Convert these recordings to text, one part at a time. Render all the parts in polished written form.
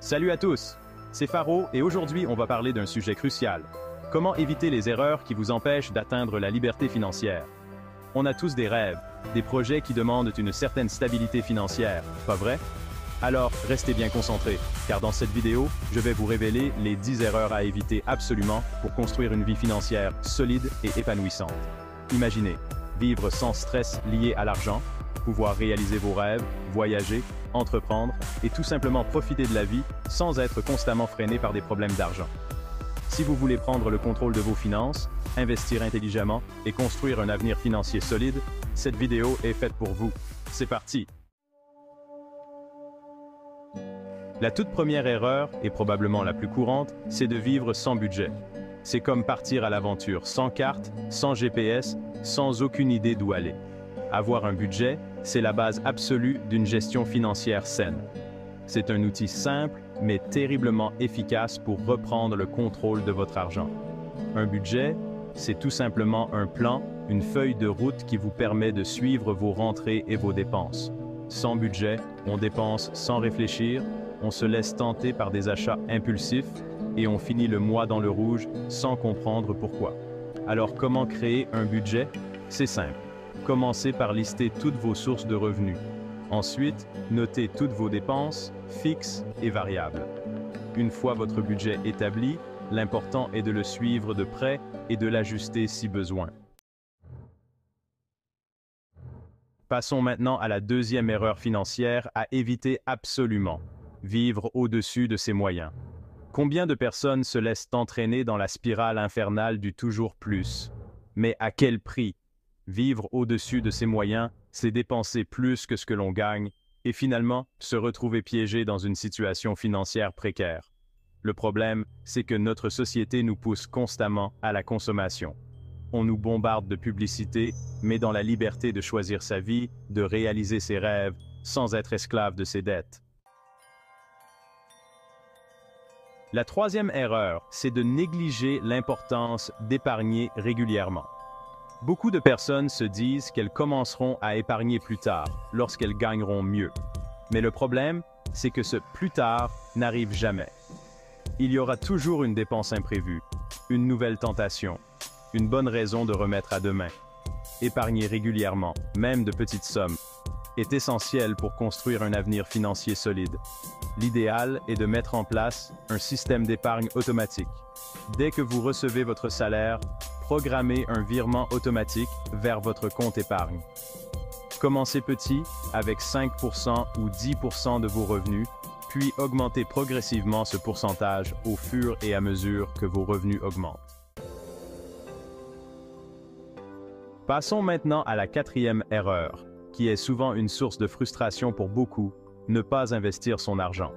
Salut à tous, c'est Faro et aujourd'hui on va parler d'un sujet crucial. Comment éviter les erreurs qui vous empêchent d'atteindre la liberté financière? On a tous des rêves, des projets qui demandent une certaine stabilité financière, pas vrai? Alors, restez bien concentrés, car dans cette vidéo, je vais vous révéler les 10 erreurs à éviter absolument pour construire une vie financière solide et épanouissante. Imaginez, vivre sans stress lié à l'argent, pouvoir réaliser vos rêves, voyager, entreprendre et tout simplement profiter de la vie sans être constamment freiné par des problèmes d'argent. Si vous voulez prendre le contrôle de vos finances, investir intelligemment et construire un avenir financier solide, cette vidéo est faite pour vous. C'est parti! La toute première erreur, et probablement la plus courante, c'est de vivre sans budget. C'est comme partir à l'aventure sans carte, sans GPS, sans aucune idée d'où aller. Avoir un budget, c'est la base absolue d'une gestion financière saine. C'est un outil simple, mais terriblement efficace pour reprendre le contrôle de votre argent. Un budget, c'est tout simplement un plan, une feuille de route qui vous permet de suivre vos rentrées et vos dépenses. Sans budget, on dépense sans réfléchir, on se laisse tenter par des achats impulsifs et on finit le mois dans le rouge sans comprendre pourquoi. Alors comment créer un budget? C'est simple. Commencez par lister toutes vos sources de revenus. Ensuite, notez toutes vos dépenses, fixes et variables. Une fois votre budget établi, l'important est de le suivre de près et de l'ajuster si besoin. Passons maintenant à la deuxième erreur financière à éviter absolument. Vivre au-dessus de ses moyens. Combien de personnes se laissent entraîner dans la spirale infernale du toujours plus? Mais à quel prix? Vivre au-dessus de ses moyens, c'est dépenser plus que ce que l'on gagne et finalement se retrouver piégé dans une situation financière précaire. Le problème, c'est que notre société nous pousse constamment à la consommation. On nous bombarde de publicité, mais dans la liberté de choisir sa vie, de réaliser ses rêves, sans être esclave de ses dettes. La troisième erreur, c'est de négliger l'importance d'épargner régulièrement. Beaucoup de personnes se disent qu'elles commenceront à épargner plus tard, lorsqu'elles gagneront mieux. Mais le problème, c'est que ce plus tard n'arrive jamais. Il y aura toujours une dépense imprévue, une nouvelle tentation, une bonne raison de remettre à demain. Épargner régulièrement, même de petites sommes, est essentiel pour construire un avenir financier solide. L'idéal est de mettre en place un système d'épargne automatique. Dès que vous recevez votre salaire, programmez un virement automatique vers votre compte épargne. Commencez petit, avec 5% ou 10% de vos revenus, puis augmentez progressivement ce pourcentage au fur et à mesure que vos revenus augmentent. Passons maintenant à la quatrième erreur, qui est souvent une source de frustration pour beaucoup, ne pas investir son argent.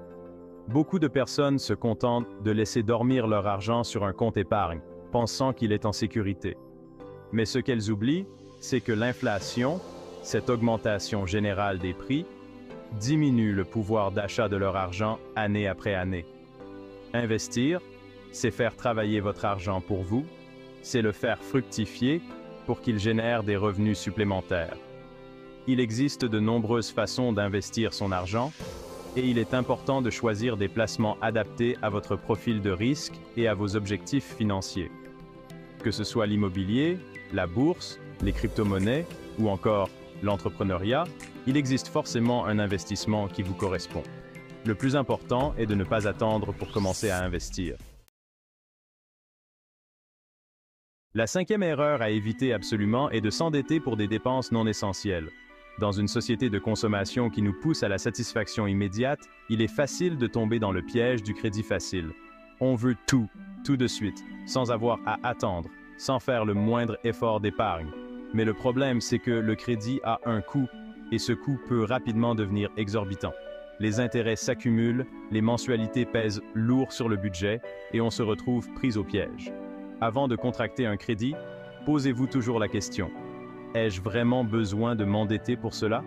Beaucoup de personnes se contentent de laisser dormir leur argent sur un compte épargne, pensant qu'il est en sécurité. Mais ce qu'elles oublient, c'est que l'inflation, cette augmentation générale des prix, diminue le pouvoir d'achat de leur argent année après année. Investir, c'est faire travailler votre argent pour vous, c'est le faire fructifier pour qu'il génère des revenus supplémentaires. Il existe de nombreuses façons d'investir son argent et il est important de choisir des placements adaptés à votre profil de risque et à vos objectifs financiers. Que ce soit l'immobilier, la bourse, les crypto-monnaies ou encore l'entrepreneuriat, il existe forcément un investissement qui vous correspond. Le plus important est de ne pas attendre pour commencer à investir. La cinquième erreur à éviter absolument est de s'endetter pour des dépenses non essentielles. Dans une société de consommation qui nous pousse à la satisfaction immédiate, il est facile de tomber dans le piège du crédit facile. On veut tout de suite, sans avoir à attendre, sans faire le moindre effort d'épargne. Mais le problème, c'est que le crédit a un coût, et ce coût peut rapidement devenir exorbitant. Les intérêts s'accumulent, les mensualités pèsent lourd sur le budget, et on se retrouve pris au piège. Avant de contracter un crédit, posez-vous toujours la question: ai-je vraiment besoin de m'endetter pour cela?